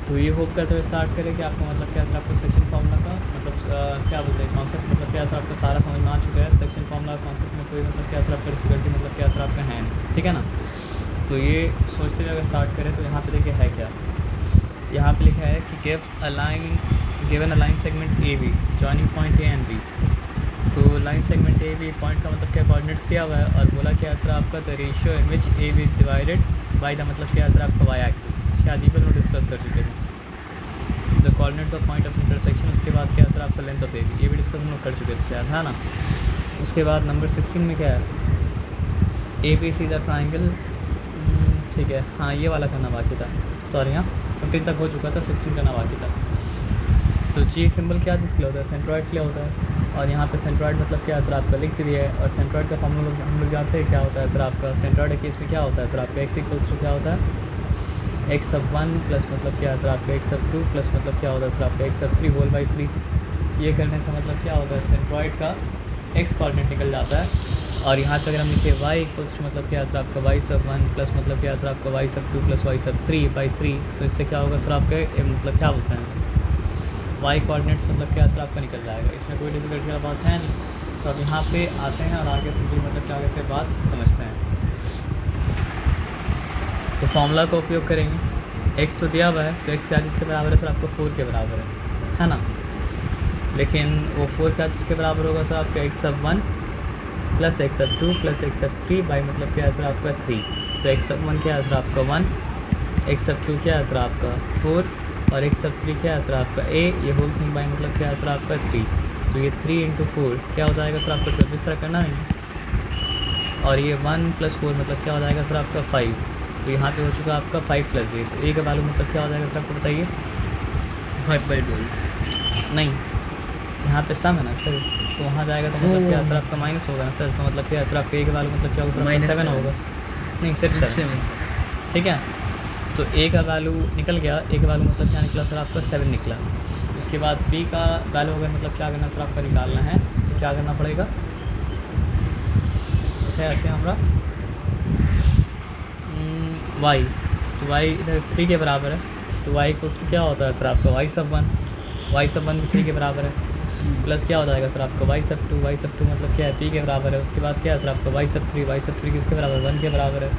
तो ये होप करते हुए स्टार्ट करें कि आपको मतलब क्या सर आपको सेक्शन फार्मूला का मतलब क्या बोलते हैं कॉन्सेप्ट मतलब क्या सर आपका सारा समझ में आ चुका है। सेक्शन फार्मूला कॉन्सेप्ट में कोई मतलब क्या सर आपका डिफिकल्टी मतलब क्या सर आपका है नहीं, ठीक है ना। तो ये सोचते हुए अगर स्टार्ट करें तो यहाँ पे देखिए है क्या, यहाँ पे लिखा है कि given a line segment A B joining point A and B. तो line segment A B point का मतलब क्या कोऑर्डिनेट्स दिया हुआ है और बोला क्या सर आपका the ratio in which A B is divided by the मतलब क्या सर आपका वाई एक्सिस, शायद ये पर हम डिस्कस कर चुके थे the coordinates of point of intersection. उसके बाद क्या सर आपका लेंथ ऑफ ए बी, ये भी डिस्कस हम लोग कर चुके थे शायद, है ना। उसके बाद नंबर 16 में क्या है, A B C the triangle, ठीक है हाँ ये वाला करना बाकी था, सॉरी हाँ 15 तक हो चुका था, 16 करना बाकी था। तो जी सिंबल क्या चीज़ के लिए होता है, सेंट्रॉइड के लिए होता है। और यहाँ पे सेंट्रॉइड मतलब क्या सर आपका लिख दिया है और सेंट्रॉइड का फॉर्मूला हम लोग जानते हैं क्या होता है सर आपका। सेंट्रॉइड केस में क्या होता है सर आपका एक्स इक्वल्स टू क्या होता है एक्स ऑफ 1 प्लस मतलब क्या सर आपका एक्स ऑफ 2 प्लस मतलब क्या होता है सर आपका एक्स ऑफ 3 होल बाई 3। ये करने से मतलब क्या होता है सेंट्रॉइड का एक्स कोऑर्डिनेट निकल जाता है। और यहाँ पे अगर हम लिखे y इक्वल्स टू मतलब क्या सर आपका y सब 1 प्लस मतलब क्या सर आपका y सब 2 प्लस y सब 3 बाई 3, तो इससे क्या होगा सर आपका मतलब क्या बोलते हैं y कोऑर्डिनेट्स मतलब क्या सर आपका निकल जाएगा। इसमें कोई डिफिकल्टी वाला बात है नहीं। तो अब यहाँ पे आते हैं और आगे सिंपली मतलब क्या करते हैं बात समझते हैं। तो फॉर्मूला का उपयोग करेंगे, x तो दिया हुआ है तो x क्या चीज़ के बराबर है सर आपको 4 के बराबर है ना। लेकिन वो 4 क्या चीज़ के बराबर होगा सर आपका एक्स सब 1 प्लस एक्स सब 2 प्लस एक्स सब 3 बाई मतलब क्या है सर आपका 3। तो एक्स सब 1 क्या है सर आपका 1, एक्स सब 2 क्या है सर आपका 4 और एक्स सब 3 क्या है सर आपका a, ये होल थिंग बाई मतलब क्या है सर आपका 3। तो ये 3 इंटू 4 क्या हो जाएगा सर आपका 12, इस तरह करना नहीं। और ये 1 प्लस 4 मतलब क्या हो जाएगा सर आपका 5। तो यहाँ पे हो चुका आपका 5 प्लस a, तो a का वैल्यू मतलब क्या हो जाएगा सर आपको बताइए 5/12 नहीं, यहाँ पे सम है ना सर, तो वहाँ जाएगा तो मतलब क्या सर आपका माइनस होगा ना सर। तो मतलब क्या सर आपका ए का वैल्यू मतलब क्या होगा सर आपका 7 होगा, नहीं सिर्फ 7, ठीक है। तो ए का वैल्यू निकल गया, ए का वैल्यू मतलब क्या निकला सर आपका 7 निकला। उसके बाद बी का वैल्यू अगर मतलब क्या करना सर आपका निकालना है तो क्या करना पड़ेगा, क्या आते हैं हमारा वाई। तो वाई इधर 3 के बराबर है, तो वाई इक्वल्स टू क्या होता है सर आपका वाई सब 1 भी 3 के बराबर है प्लस क्या हो जाएगा सर आपका y सब 2 मतलब क्या है p के बराबर है। उसके बाद क्या है सर आपका y सब 3 किसके बराबर 1 के बराबर है।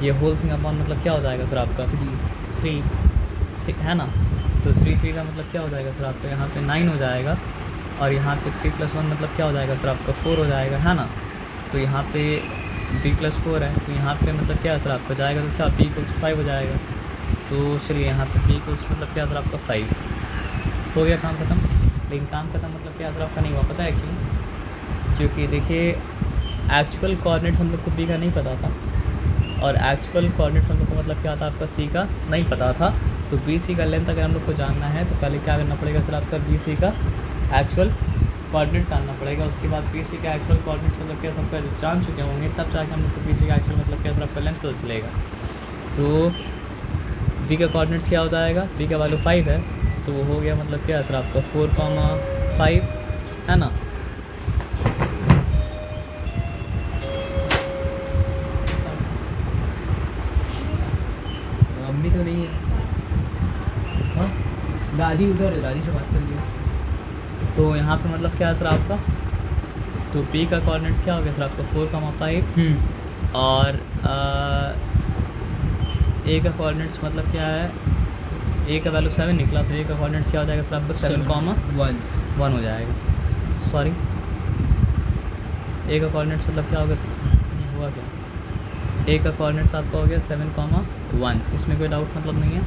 ये होल थिंग अपॉन मतलब क्या हो जाएगा सर आपका 3, ठीक है ना। तो 3 का मतलब क्या हो जाएगा सर आपका यहाँ पे 9 हो जाएगा और यहाँ पे 3 + 1 मतलब क्या हो जाएगा सर आपका 4 हो जाएगा, है ना। तो यहाँ पे b + 4 है तो यहाँ पे मतलब क्या है सर आपका जाएगा तो क्या p = 5 हो जाएगा। तो चलिए यहाँ पे p = मतलब क्या सर आपका 5 हो गया, काम खत्म। लेकिन काम खत्म मतलब क्या सर आपका नहीं हुआ, पता है क्यों, क्योंकि देखिए एक्चुअल कोऑर्डिनेट्स हम लोग को बी का नहीं पता था और एक्चुअल कोऑर्डिनेट्स हम लोग को मतलब क्या था आपका सी का नहीं पता था। तो बी सी का लेंथ अगर हम लोग को जानना है तो पहले क्या करना पड़ेगा सर आपका बी सी का एक्चुअल कोऑर्डिनेट्स जानना पड़ेगा। उसके बाद बी सी का एक्चुअल कोऑर्डिनेट्स मतलब क्या सबका जान चुके होंगे तब जाकर हम लोग को बी सी का एक्चुअल मतलब क्या सर आपका लेंथ पता चलेगा। तो बी का कोऑर्डिनेट्स क्या हो जाएगा, बी का वैल्यू 5 है तो वो हो गया मतलब क्या सर आपका 4,5 है ना। अम्मी तो नहीं है, हाँ दादी उधर है, दादी से बात कर लिया। तो यहाँ पे मतलब क्या है सर आपका, तो बी का कोऑर्डिनेट्स क्या हो गया सर आपका 4,5 और ए का कोऑर्डिनेट्स मतलब क्या है, ए का वैल्यू 7 निकला तो ए का कोऑर्डिनेट्स क्या हो जाएगा सर आपका 7,1 हो जाएगा। सॉरी ए का कोऑर्डिनेट्स मतलब क्या होगा हुआ क्या, ए का कोऑर्डिनेट्स आपका हो गया 7,1, इसमें कोई डाउट मतलब नहीं है।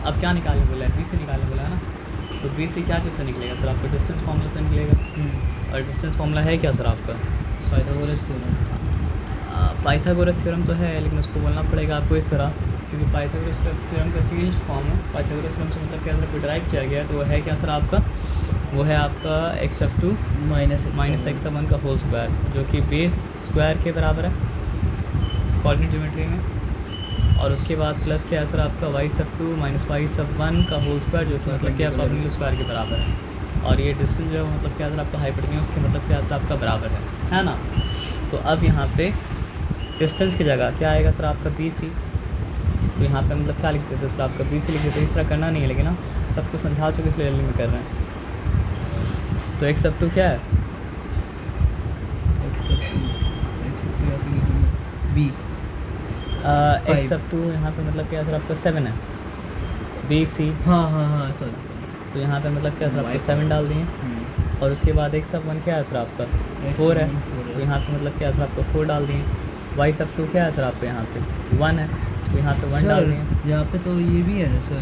अब क्या निकालने बोला है, बी सी निकालने बोला है ना। तो बी सी क्या चीज़ से निकलेगा सर आपका डिस्टेंस फार्मूला से निकलेगा। और डिस्टेंस फार्मूला है क्या सर आपका पाइथागोरस थ्योरम तो है, लेकिन उसको बोलना पड़ेगा आपको इस तरह, क्योंकि पाइथागोरस थ्योरम का चेंज फॉर्म है। पाइथागोरस थ्योरम से मतलब क्या सर ड्राइव किया गया है, तो वो है क्या सर आपका, वो है आपका x(2) माइनस x(1) का होल स्क्वायर, जो कि बेस स्क्वायर के बराबर है कोऑर्डिनेट ज्योमेट्री में। और उसके बाद प्लस क्या है सर आपका y(2) माइनस y(1) का होल स्क्वायर, जो कि मतलब क्या परपेंडिकुलर स्क्वायर के बराबर है। और ये डिस्टेंस जो है मतलब क्या सर आपका हाइपोटेन्यूज के मतलब क्या सर आपका बराबर है ना। तो अब यहाँ पे डिस्टेंस की जगह क्या आएगा सर आपका बी सी, तो यहाँ पे मतलब क्या लिख देते सर आपका BC लिख देते, इस तरह करना नहीं है लेकिन ना सबको समझा चुके इसलिए जल्दी में कर रहे हैं। तो x सब टू क्या है, बी x सब टू यहाँ पे मतलब क्या सर आपका 7 है, BC। हाँ सॉरी तो यहाँ पे मतलब क्या सर आपको 7 डाल दिए, और उसके बाद x सब 1 क्या है सर आपका 4 है, तो यहाँ पे मतलब क्या सर आपको 4 डाल दिए। y सब टू क्या है सर आपको यहाँ पे 1 है, तो यहाँ पे 1 डाल दिए। यहाँ पे तो ये भी है ना सर,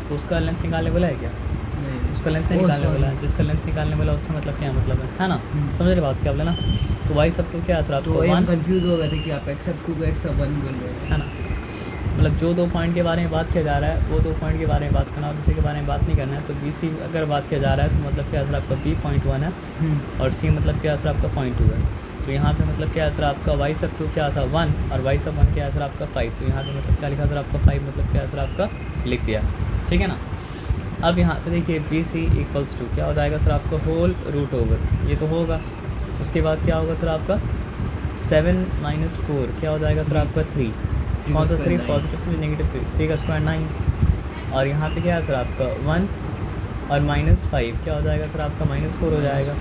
तो उसका लेंथ निकालने बोला है क्या, नहीं उसका लेंथ नहीं निकालने बोला है, जिसका लेंथ निकालने वाला उसका मतलब क्या मतलब है ना, समझ रहे बात क्या बोले ना। तो y सब टू क्या है सर आपको तो 1 कंफ्यूज हो गए थे कि आप x सब 2 को x सब 1 बोल रहे हैं, है ना। मतलब जो 2 पॉइंट के बारे में बात किया जा रहा है वो 2 पॉइंट के बारे में बात करना और किसी के बारे में बात नहीं करना है। तो BC अगर बात किया जा रहा है तो मतलब क्या सर आपका B.1 है और C मतलब क्या सर आपका 0.2 है। तो यहाँ पे मतलब क्या सर आपका y सब टू क्या था 1 और y सब 1 क्या सर आपका 5। तो यहाँ पे मतलब क्या लिखा सर आपका 5 मतलब क्या सर आपका लिख दिया, ठीक है ना। अब यहाँ पे देखिए BC = क्या हो जाएगा सर आपका होल रूट ओवर, ये तो होगा। उसके बाद क्या होगा सर आपका 7 - 4 क्या हो जाएगा सर आपका 3, कौन सा 3, पॉजिटिव 3 नेगेटिव 3 का स्क्वायर 9। और यहाँ पे क्या है सर आपका 1 और -5 क्या हो जाएगा सर आपका -4 हो जाएगा।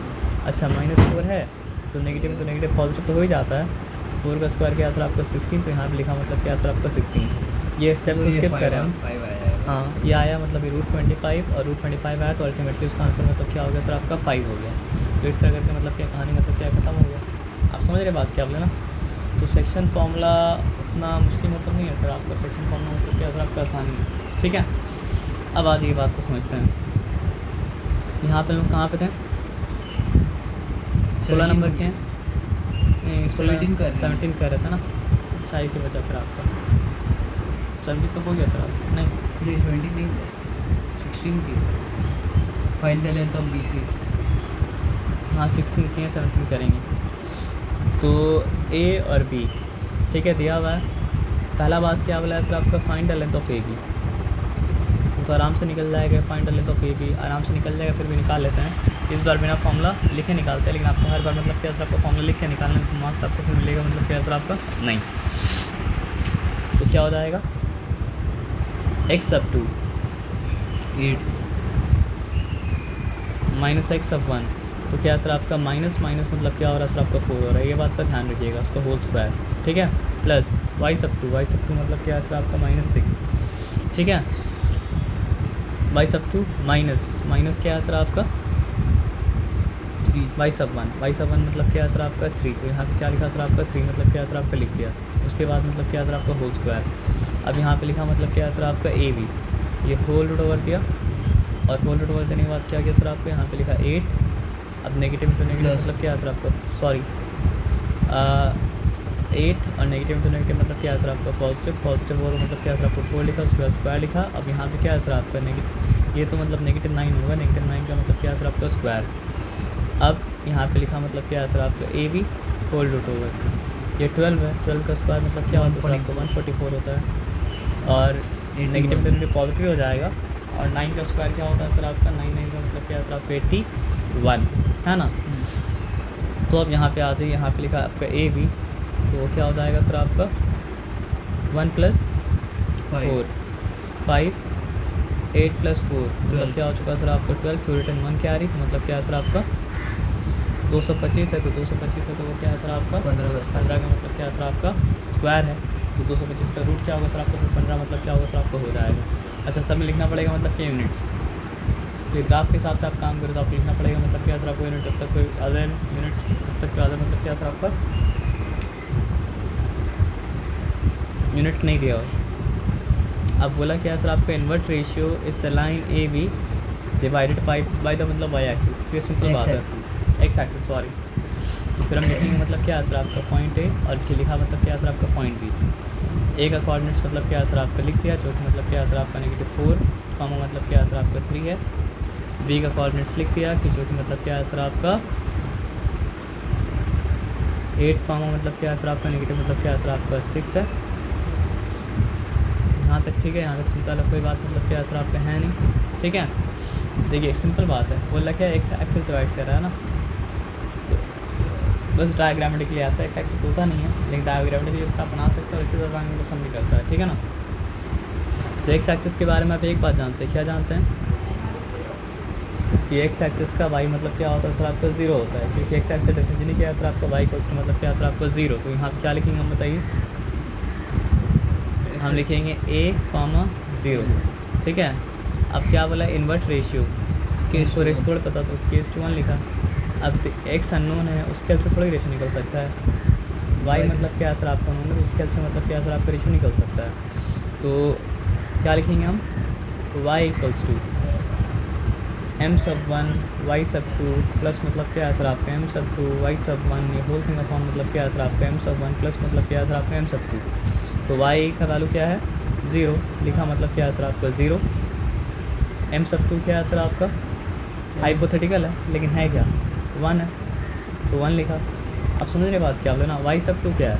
अच्छा -4 है तो नेगेटिव पॉजिटिव तो हो ही जाता है। 4 का स्क्वायर क्या है सर आपका 16, तो यहाँ पे लिखा मतलब क्या है सर आपका 16। ये स्टेप को स्किप करें हम। हाँ ये आया मतलब ये √25 और √25 आया तो अल्टीमेटली उसका आंसर मतलब क्या हो गया सर आपका 5 हो गया। तो इस तरह करके मतलब क्या कहानी मतलब क्या ख़त्म हो गया। आप समझ रहे बात क्या बोले ना। तो सेक्शन फार्मूला उतना मुश्किल मतलब नहीं है सर आपका, सेक्शन फार्मूला मतलब क्या सर आपका आसानी है, ठीक है। अब आज ये बात को समझते हैं। यहाँ पे लोग कहाँ पे थे, 16 नंबर के हैं, नहीं 17 कर रहे थे ना, शायद की बचा फिर आपका 17 तो हो गया सर आप, नहीं 17 नहीं 16 की find the length of BC। हाँ 16 की है, 17 करेंगे। तो A और B ठीक है दिया हुआ है। पहला बात क्या बोला है सर आपका find the length of AB, तो आराम से निकल जाएगा। Find the length of AB आराम से निकल जाएगा, फिर भी निकाल लेते हैं। इस बार बिना फॉर्मूला लिखे निकालते हैं, लेकिन आपको हर बार मतलब क्या सर आपका फॉर्मूला लिख के निकालना है तो मार्क्स आपको फिर मिलेगा मतलब क्या सर आपका नहीं। तो क्या हो जाएगा x सब 2 8 -x सब 1, तो क्या सर आपका माइनस मतलब क्या हो रहा है सर आपका 4 हो रहा है। ये बात का ध्यान रखिएगा, उसका होल स्क्वायर, ठीक है। प्लस y सब 2 मतलब क्या है सर आपका -6, ठीक है। y सब 2 माइनस क्या है सर आपका 3 y सब 1 मतलब क्या है सर आपका 3। तो यहाँ पे क्या लिखा सर आपका 3 मतलब क्या है सर आपका लिख दिया। उसके बाद मतलब क्या है सर आपका होल स्क्वायर। अब यहाँ पे लिखा मतलब क्या है सर आपका AB, ये होल रूट ओवर दिया और होल रूट ओवर देने के बाद क्या किया सर आपको यहाँ पे लिखा 8। अब नेगेटिव तो नेगेटिव मतलब क्या है सर आपका 8 और नेगेटिव तो नेगेटिव मतलब क्या है सर आपका पॉजिटिव हो तो मतलब क्या है सर आपको 4 लिखा, उसके बाद स्क्वायर लिखा। अब यहाँ पे क्या है सर आपका नेगेटिव, ये तो मतलब -9 होगा, -9 का मतलब क्या है सर आपका स्क्वायर। अब यहाँ पे लिखा मतलब क्या है सर आपका AB होल रूट ओवर, ये 12 है, 12 का स्क्वायर मतलब क्या होता है सर आपका 144 होता है और नेगेटिव तो नेगेटिव पॉजिटिव हो जाएगा। और 9 का स्क्वायर क्या होता है सर आपका 9 का मतलब क्या है सर आपका 81 है ना। तो अब यहाँ पे आ जाइए, यहाँ पे लिखा आपका AB, तो वो क्या हो जाएगा सर आपका 1 + 4 5 8 + 4 मतलब क्या हो चुका सर आपका 12। तो रिटर्न 1 क्या आ रही, तो मतलब क्या है सर आपका 225 है, तो 225 है तो वो क्या है सर आपका 15 का मतलब क्या है सर आपका स्क्वायर है। तो 225 का रूट क्या होगा सर आपका, तो 15 मतलब क्या होगा सर आपको हो जाएगा। अच्छा सब में लिखना पड़ेगा मतलब क्या यूनिट्स, तो ग्राफ के हिसाब से आप काम करें तो आपको लिखना पड़ेगा मतलब क्या सर आपको यूनिट्स, जब तक कोई अदर यूनिट्स तब तक अदर मतलब क्या सर आपका यूनिट नहीं दिया हो। अब बोला क्या सर आपका invert ratio is the line AB divided by the मतलब y एक्सिस। तो ये सिंपल बात है, x एक्सिस सॉरी। तो फिर हम लिखेंगे मतलब क्या है सर आपका पॉइंट A और इसके लिखा मतलब क्या है सर आपका पॉइंट B। A का कोऑर्डिनेट्स मतलब क्या है सर आपका लिख दिया, जो कि मतलब क्या है सर आपका -4 कॉमा मतलब क्या है सर आपका 3 है। B का कोऑर्डिनेट्स लिख दिया कि जो कि मतलब क्या है सर आपका 8 कॉमा मतलब क्या है सर आपका नेगेटिव मतलब क्या है सर आपका 6 है। यहाँ तक ठीक है, यहाँ तक चिंता कोई बात मतलब क्या है सर आपका है नहीं, ठीक है। देखिए सिंपल बात है, बोला क्या एक्स एक्सिस डिवाइड कर रहा है ना, तो बस डायग्रामेटिकली ऐसा एक्स एक्सिस होता नहीं है, लेकिन डायग्रामेटिकली इसका आप बना सकते हो और इसी तरह को सम भी करता है, ठीक है ना। तो एक्स एक्सिस के बारे में आप एक बात जानते हैं, क्या जानते हैं कि एक्स एक्सिस का वाई मतलब क्या होता है सर आपका ज़ीरो होता है, क्योंकि एक्स एक्सिस डेफिनेशन ही क्या है सर आपका वाई इक्वल्स टू मतलब क्या है सर आपका ज़ीरो। तो यहाँ क्या लिखेंगे हम बताइए, हम लिखेंगे a, 0, ठीक है। अब क्या बोला, invert ratio, case two ratio थोड़ा पता, तो केस टू 1 लिखा। अब एक्स अननोन है, उसके हेल्प से थोड़ी रेशियो निकल सकता है। वाई मतलब क्या है सर आपका नोन है, तो उसके हेल्प से मतलब क्या है सर आपका रेशियो निकल सकता है। तो क्या लिखेंगे हम, वाई इक्वल्स टू m सब 1 y सब 2 प्लस मतलब क्या है सर आपका m सब 2 y सब 1 ये होल थिंग अपॉन मतलब क्या है सर आपका m सब 1 प्लस मतलब क्या है सर आपका m सब 2। तो y का वैल्यू क्या है 0 लिखा, मतलब क्या है सर आपका 0। m सब 2 क्या है सर आपका हाइपोथेटिकल है, लेकिन है क्या 1 है, तो 1 लिखा। अब समझ रहे बात क्या बोले ना, y सब 2 क्या है,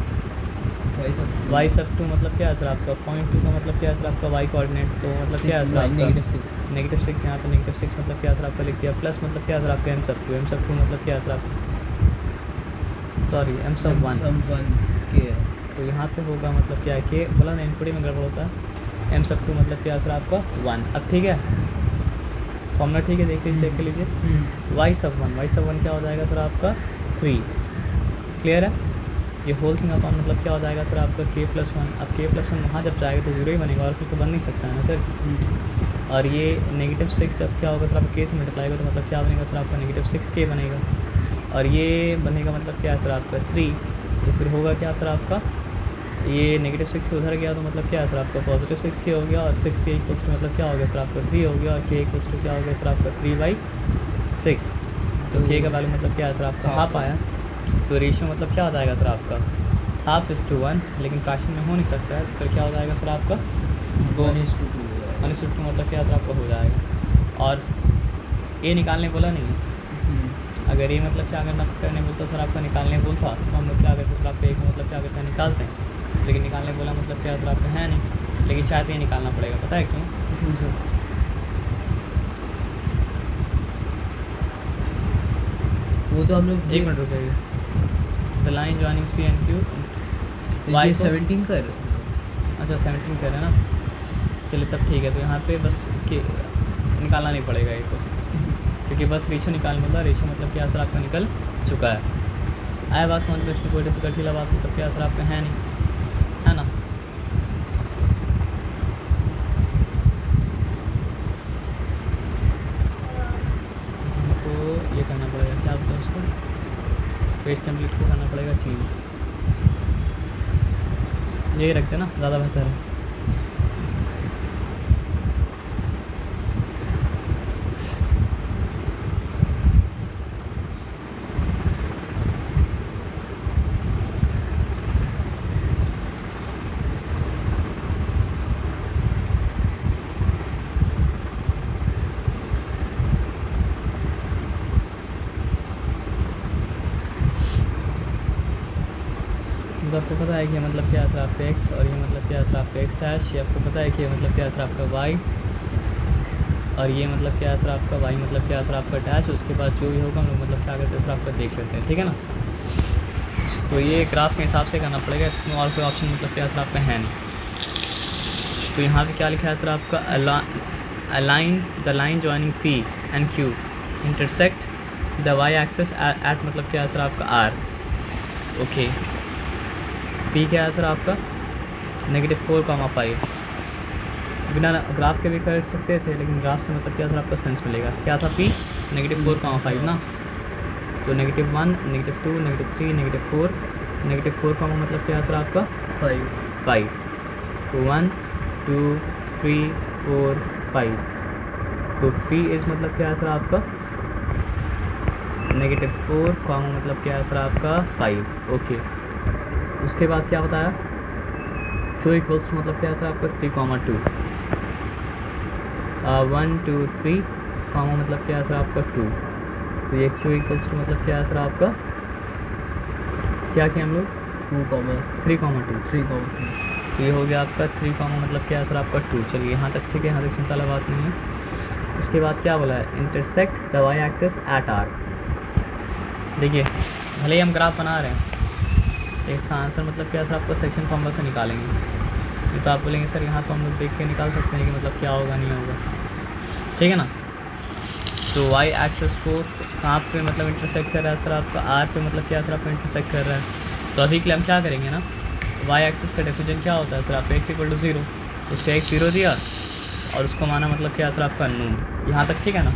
y सब 2 मतलब क्या है सर आपका 0.2 का मतलब क्या है सर आपका y कोऑर्डिनेट, तो मतलब क्या है सर आपका -6 यहाँ पे -6 मतलब क्या है सर आपका लिख दिया, प्लस मतलब क्या है सर आपका m सब 2 मतलब क्या है सर आपका सॉरी m सब 1 के, तो यहाँ पे होगा मतलब क्या है कि बोला ना इनपुट में गड़बड़ होता है, m सब 2 मतलब क्या है सर आपका 1। अब ठीक है फॉर्मूला ठीक है, देख लीजिए चेक कर लीजिए, y सब 1 क्या हो जाएगा सर आपका 3, क्लियर है। ये होल थिंग अपॉन मतलब क्या हो जाएगा सर आपका k+1। अब k+1 वहाँ जब जाएगा तो 0 ही बनेगा, और फिर तो बन नहीं सकता है ना सर। और ये -6 अब क्या होगा सर आपका k से मल्टीप्लाई होगा, तो मतलब क्या बनेगा सर आपका -6k बनेगा, और ये बनेगा मतलब क्या है सर आपका 3, तो फिर होगा क्या सर आपका ये -6 के उधर गया, तो मतलब क्या है सर आपका +6k हो गया, और 6k इक्वल्स टू मतलब क्या हो गया सर आपका 3 हो गया, और k इक्वल्स टू क्या हो गया सर आपका 3/6। तो k का वैल्यू मतलब क्या है सर आपका हाफ आया, तो रेशियो मतलब क्या हो जाएगा सर आपका 1/2 लेकिन फ्रैक्शन में हो नहीं सकता है, तो फिर क्या हो जाएगा सर आपका 1:2 मतलब क्या सर आपका हो जाएगा। और ए निकालने बोला नहीं है, अगर ये मतलब क्या करने बोलता सर आपका निकालने बोलता, तो हम लोग क्या करते सर आपका ए का मतलब क्या करते हैं निकालते हैं, लेकिन निकालने बोला मतलब क्या सर आपका है नहीं, लेकिन शायद ये निकालना पड़ेगा, पता है क्यों, वो तो हम लोग 1 मिनट रुक जाइए। The line joining P and Q y 17 कर, अच्छा 17 कर रहे हैं ना, चलिए तब ठीक है। तो यहाँ पे बस के निकालना नहीं पड़ेगा ये तो, क्योंकि बस रेशो निकालने वाला, रेशो मतलब क्या सर आपका निकल चुका है। आया बात समझ में, इसमें कोई डिफिकल्टी वाला बात मतलब क्या सर आपका है नहीं, है ना। हमको ये करना पड़ेगा, क्या बोलते हैं उसको, पेज टेम्पलेट को करना पड़ेगा चेंज, यही रखते ना ज़्यादा बेहतर है। तो आपको पता है कि मतलब क्या सर आपका x, और ये मतलब क्या सर आपका x डैश, ये आपको पता है कि मतलब क्या सर आपका y, और ये मतलब क्या सर आपका y मतलब क्या सर आपका डैश। उसके बाद जो भी होगा हम लोग मतलब क्या करते हैं सर आपका देख लेते हैं, ठीक है ना। तो ये ग्राफ के हिसाब से करना पड़ेगा, इसमें और कोई ऑप्शन मतलब क्या सर आपका है नहीं। तो यहाँ पे क्या लिखा है सर आपका align the line joining P and Q intersect the y axis at मतलब क्या सर आपका r, ओके। P क्या है सर आपका -4,5, बिना ग्राफ के भी कर सकते थे, लेकिन ग्राफ से मतलब क्या सर आपका सेंस मिलेगा, क्या था P -4,5 ना, तो -1 -2 -3 -4 -4 का मतलब क्या है सर आपका 5, तो 1 2 3 4 5, तो P इज़ मतलब क्या है सर आपका -4 मतलब क्या है सर आपका 5, ओके। उसके बाद क्या बताया, Q इक्वल्स टू मतलब क्या है सर आपका 3,2, 1 2 3 मतलब क्या है सर आपका 2, तो ये Q इक्वल्स टू मतलब क्या है सर आपका, क्या किया हम लोग 3,2, तो ये हो गया आपका 3, मतलब क्या है सर आपका 2। चलिए यहाँ तक ठीक है, यहाँ तक चिंता वाला बात नहीं है। उसके बाद क्या बोला है, intersect the y axis at r। देखिए भले ही हम ग्राफ बना रहे हैं, इसका आंसर मतलब क्या सर आपको सेक्शन फॉर्मूला से निकालेंगे, ये तो आप बोलेंगे सर यहाँ तो हम लोग देख के निकाल सकते हैं कि मतलब क्या होगा नहीं होगा, ठीक है ना। तो वाई एक्सेस को कहाँ पे मतलब इंटरसेक्ट कर रहा है सर आपका, आर पे मतलब क्या सर आपका इंटरसेक्ट कर रहा है। तो अभी के लिए हम क्या करेंगे ना, वाई एक्सेस का डिफिजन क्या होता है सर आपका एक्स इक्वल टू 0, उस पर एक्स 0 दिया और उसको माना मतलब क्या सर आपका अननोन, यहाँ तक ठीक है ना।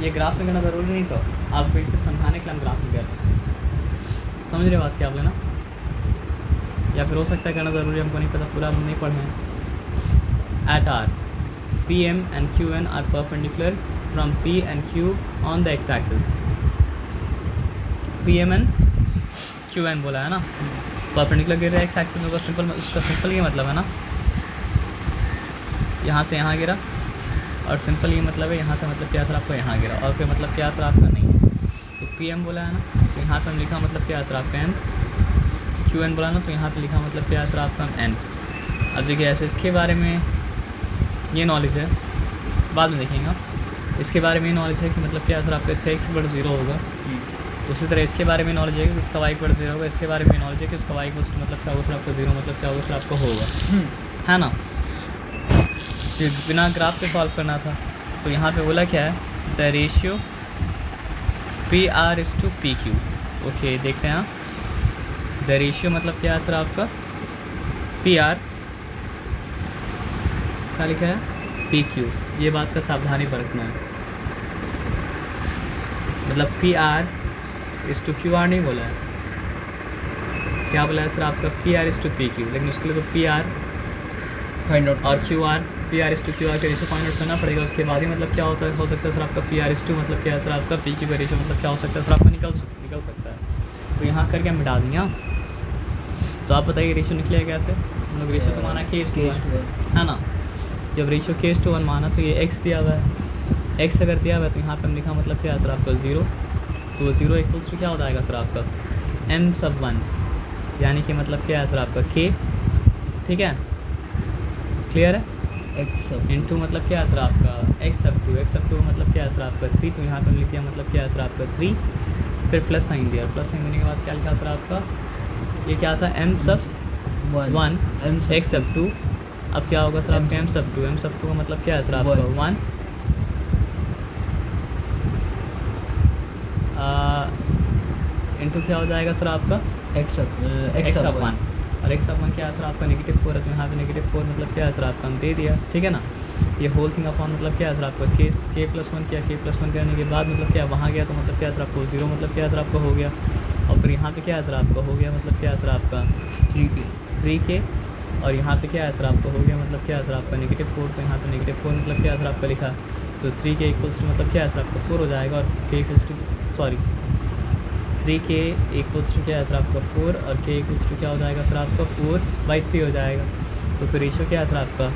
ये ग्राफ में करना ज़रूरी नहीं था, आपको एक चीज़ समझाने के लिए हम ग्राफ में कर रहे हैं, समझ रहे बात क्या आप लेना, या फिर हो सकता है करना ज़रूरी हमको नहीं पता, पूरा हम नहीं पढ़े हैं। At R P M and Q N R perpendicular from P and Q on the x axis. P M N Q N बोला है ना, परपेंडिकुलर गिर रहा है एक्स एक्सिस में, सिंपल उसका सिंपल ये मतलब है ना, यहाँ से यहाँ गिरा, और सिंपल ये मतलब है यहाँ से मतलब क्या सर आपको यहाँ गिरा, और फिर मतलब क्या सर आपका नहीं है। तो पी एम बोला है ना, तो यहाँ पर हम लिखा मतलब क्या सर आपका एम, क्यू एन बोला ना, तो यहाँ पे लिखा मतलब क्या सर आपका एन। अब देखिए ऐसे इसके बारे में ये नॉलेज है, बाद में देखेंगे, इसके बारे में नॉलेज है कि मतलब क्या सर आपका इसका एक्स इक्वल 0 होगा, तो उसी तरह इसके बारे में नॉलेज है कि उसका वाई इक्वल 0 होगा, इसके बारे में नॉलेज है कि उसका वाई इक्वल मतलब क्या होगा सर आपका 0 मतलब क्या होगा सर आपका होगा, है ना। तो बिना ग्राफ के सॉल्व करना था, तो यहाँ पे बोला क्या है, the ratio P R is to P Q. Okay देखते हैं, द रेशियो मतलब क्या है सर आपका, पी आर क्या लिखा है, पी क्यू, ये बात का सावधानी बरतना है, मतलब P R is to Q R नहीं बोला है, क्या बोला है सर आपका, P R is to P Q, लेकिन उसके लिए तो पी आर फाइंड आउट और Q R, P R is to Q R का रेशियो फाइंड आउट करना पड़ेगा, उसके बाद ही मतलब क्या होता है, हो सकता है सर आपका पी आर इज टू मतलब क्या है सर आपका पी क्यू का रेशियो मतलब क्या हो सकता है सर आपका निकल सकता है। तो यहाँ करके हम मिटा देंगे। तो आप बताइए रेशियो निकलेगा कैसे, हम लोग रेशियो तो माना के है ना, जब रेशियो के 1 माना तो ये एक्स दिया हुआ है, एक्स अगर दिया हुआ है तो यहाँ पे हम लिखा मतलब क्या है सर आपका 0, तो 0 इक्वल्स टू क्या हो जाएगा सर आपका m सब 1, यानी कि मतलब क्या है सर आपका k, ठीक है क्लियर है, एक्स सब इंटू मतलब क्या है सर आपका x सब 2 मतलब क्या है सर आपका 3, तो यहाँ पे हम लिख दिया मतलब क्या है सर आपका 3, फिर प्लस साइन दिया, प्लस साइन देने के बाद क्या लिखा सर आपका, ये क्या था m सब 1 x सब 2, अब क्या होगा सर आपका m सब 2 का मतलब क्या है सर आपका 1 इंटू क्या हो जाएगा सर आपका एक्स सब 1, और x सब 1 क्या है सर आपका -4 है, तो यहाँ पे -4 मतलब क्या है सर आपका हम दे दिया, ठीक है ना। ये होल थिंग अपॉन मतलब क्या है सर आपका k+1 किया, k+1 करने के बाद मतलब क्या वहाँ गया तो मतलब क्या है सर आपको 0 मतलब क्या है सर आपका हो गया, और फिर यहाँ पे क्या है सर आपका हो गया मतलब क्या है सर आपका 3k, और यहाँ पे क्या है सर आपका हो गया मतलब क्या है सर आपका -4, तो यहाँ पे -4 मतलब क्या है सर आपका लिखा, तो 3k इक्वल्स टू मतलब क्या है सर आपका 4 हो जाएगा, और k equals to 3k equals to क्या है सर आपका 4, और k इक्वल्स टू क्या हो जाएगा सर आपका 4/3 हो जाएगा। तो फिर रेशियो क्या है सर आपका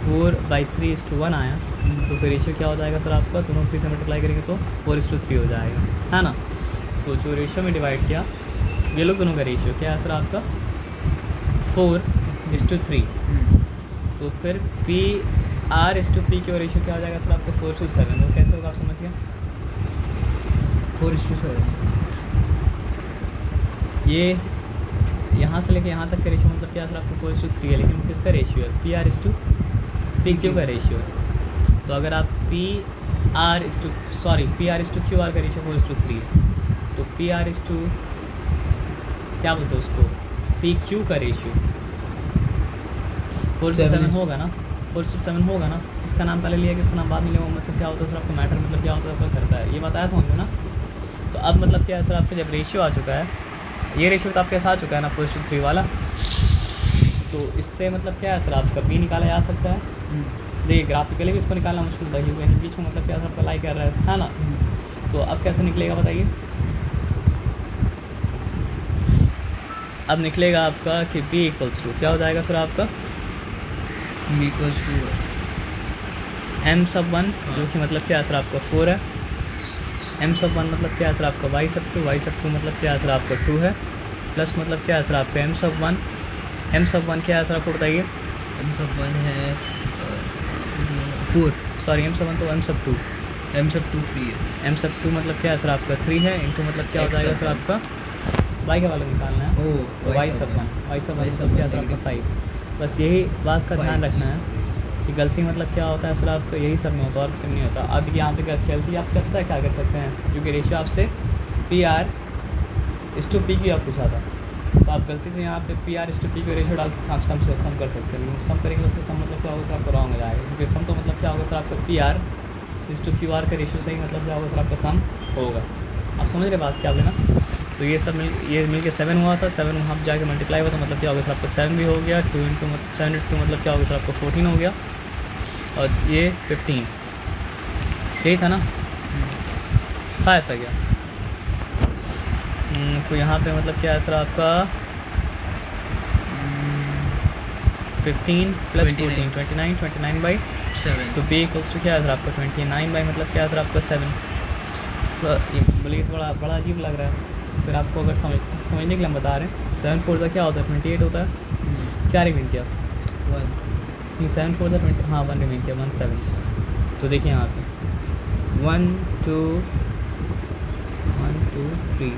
4/3:1 आया, तो फिर रेशियो क्या हो जाएगा सर आपका, दोनों 3 से मल्टीप्लाई करेंगे तो 4:3 हो जाएगा, है ना। तो जो रेशियो में डिवाइड किया ये लोग दोनों का रेशियो क्या है सर आपका 4:3, तो फिर P R is to P के रेशियो क्या हो जाएगा सर आपका 4:7, वो कैसे होगा आप समझिए, 4:7, ये यहाँ से लेके यहाँ तक का रेशियो मतलब क्या है सर आपका 4:3 है, लेकिन किसका रेशियो है, P R is to P Q का रेशियो है। तो अगर आप P R is to Q R का रेशियो 4:3 है, तो पी आर इज टू क्या बोलते हैं उसको, पी क्यू का रेशियो 4:7 होगा ना, 4:7 होगा ना, इसका नाम पहले लिया कि इसका नाम बाद में लिया, मतलब क्या होता है सर आपको मैटर मतलब क्या होता है फर्क करता है, ये बताया समझ लो ना। तो अब मतलब क्या है सर आपका जब रेशियो आ चुका है, ये रेशियो तो आपके साथ आ चुका है ना 4:3 वाला, तो इससे मतलब क्या है सर आपका पी निकाला जा सकता है। देखिए ग्राफिकली भी इसको निकालना मुश्किल था क्योंकि कहीं बीच में मतलब क्या सर आपका लाई कर रहा है ना। तो अब कैसे निकलेगा बताइए, अब निकलेगा आपका कि b इक्वल्स टू क्या हो जाएगा सर आपका b इक्वल्स टू m सब 1, जो कि मतलब क्या है सर आपका 4 है, m सब 1 मतलब क्या है सर आपका y सब 2 मतलब क्या है सर आपका 2 है, प्लस मतलब क्या है सर आपका m सब 1 क्या है सर आपको बताइए, m सब 1 है 4, सॉरी m सब 1 तो m सब 2 3 है, m सब 2 मतलब क्या है सर आपका 3 है, इंटू मतलब क्या हो जाएगा सर आपका y का वाला निकालना है, y सब 1 मतलब क्या है सर आपका 5, बस यही बात का ध्यान रखना है कि गलती मतलब क्या होता है, असल आपको यही सब में होता है और किसी में नहीं होता। अब यहाँ पे कैलसी आप करता है क्या कर सकते हैं, क्योंकि रेशियो आपसे PR/P की आप पूछा था, तो आप गलती से यहाँ पे PR/P का रेशियो डाल के कम से सम कर सकते हैं, लेकिन सम करेंगे तो फिर सम मतलब क्या होगा सर आपको रॉन्ग हो जाएगा, क्योंकि सम तो मतलब क्या होगा सर आपका PR/QR का रेशियो सही मतलब क्या होगा सर आपका सम होगा। आप समझ रहे बात क्या आप लेना। तो ये सब मिल के 7 हुआ था, 7 वहाँ पर जाके मल्टीप्लाई हुआ तो मतलब क्या होगा सर आपका 7 भी हो गया, 2 × 7 × 2 मतलब क्या होगा सर आपको 14 हो गया, और ये 15, यही था ना, था ऐसा क्या। तो यहाँ पे मतलब क्या है सर आपका 15 + 14 29/7, तो B = क्या है सर आपका 29 मतलब क्या है सर आपका 7। बोलिए थोड़ा बड़ा अजीब लग रहा है, फिर आपको अगर समझने के लिए हम बता रहे हैं 7 × 4 क्या होता है 28 होता है, क्या रिमेन किया 1, 7 × 4 20, हाँ 1 रिमेन किया 17। तो देखिए यहाँ पे 1 2 3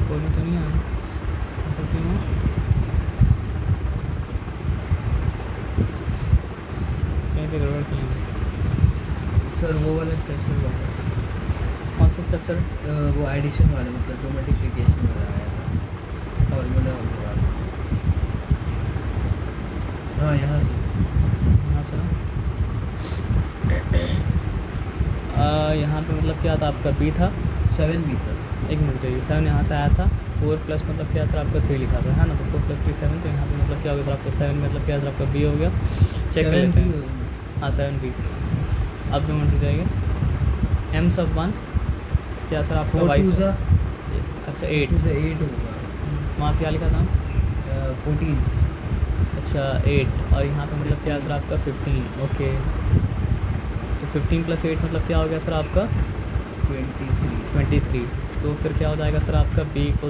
4 में तो नहीं आया ऐसा क्यों हुआ? कहीं पे गड़बड़ की है सर वो वाला स्टेप सर वापस कौन सा स्टेप सर? वो एडिशन वाला मतलब जो मल्टीप्लिकेशन वाला आया था फॉर्मूला के बाद, हाँ यहाँ से यहाँ पे मतलब क्या था आपका B था 7 भी था, 1 मिनट चाहिए, 7 यहाँ से आया था, 4 प्लस मतलब क्या सर आपका 3 लिखा था है ना, तो 4 + 3 7, तो यहाँ पे मतलब क्या हो गया सर आपका 7 मतलब क्या सर आपका B हो गया, चेक कर लेते हैं। हाँ 7B। अब 2 मिनट हो जाएंगे, M/1 क्या सर आपका 4 y 2 से अच्छा 8 से 8 होगा, वहाँ पे क्या लिखा था 14, अच्छा 8, और यहाँ पे मतलब क्या सर आपका 15, ओके, तो 15 + 8 मतलब क्या हो गया सर आपका 23, तो फिर क्या हो जाएगा सर आपका B =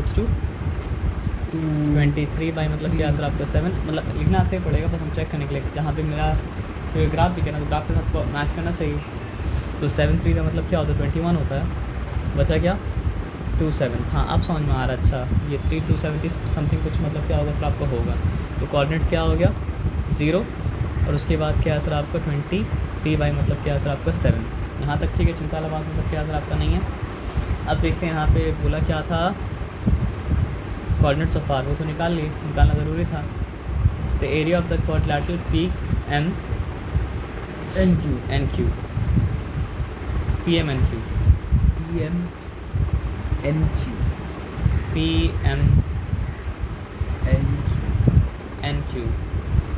23 बाई मतलब क्या सर आपका 7, मतलब लिखना ऐसे ही पड़ेगा, बस हम चेक करने के लिए जहाँ पे मेरा ग्राफ भी करना, तो ग्राफ के साथ मैच करना चाहिए। तो 7 3 का मतलब क्या होता है 21 होता है, बचा क्या 2 7, हाँ अब समझ में आ रहा है। अच्छा ये 3 2 70 समथिंग कुछ मतलब क्या होगा सर आपका होगा, तो कोऑर्डिनेट्स क्या हो गया 0, और उसके बाद क्या है सर आपका 23 बाई मतलब क्या है सर आपका 7, यहाँ तक ठीक है, चिंता वाला बात मतलब क्या सर आपका नहीं है। अब देखते हैं यहाँ पे बोला क्या था कोऑर्डिनेट्स ऑफ R, वो तो निकालना ज़रूरी था। The area of the quadrilateral PMNQ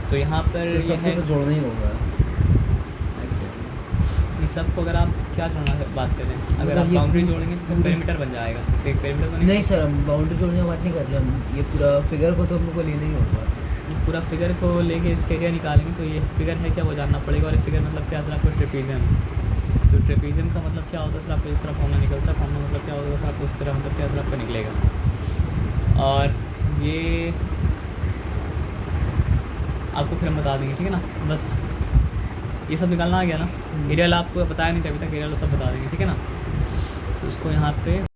तो यहाँ पर तो सबको तो जोड़ना ही होगा, ये सबको अगर आप क्या जोड़ना है बात करें, अगर मतलब आप ये बाउंड्री जोड़ेंगे तो फिर पेरीमीटर बन जाएगा, एक पेरीमीटर तो नहीं सर, हम बाउंड्री जोड़ने की बात नहीं कर रहे, हम ये पूरा फिगर को तो हम लोग को लेना ही होगा। ये पूरा फिगर को लेके इसका एरिया निकालेंगे, तो ये फिगर है क्या वो जानना पड़ेगा, और फिगर मतलब क्या सर आपको ट्रेपीजियम, तो ट्रेपीजियम का मतलब क्या होता है सर आपको इस तरह फॉर्मूला निकलता है, फॉर्मूला मतलब क्या होगा सर आपको इस तरह मतलब क्या सर आपका निकलेगा, और ये आपको फिर हम बता देंगे, ठीक है ना। बस ये सब निकालना आ गया ना, एरियल आपको बताया नहीं था अभी तक, एरियल सब बता देंगे, ठीक है ना। तो इसको यहाँ पे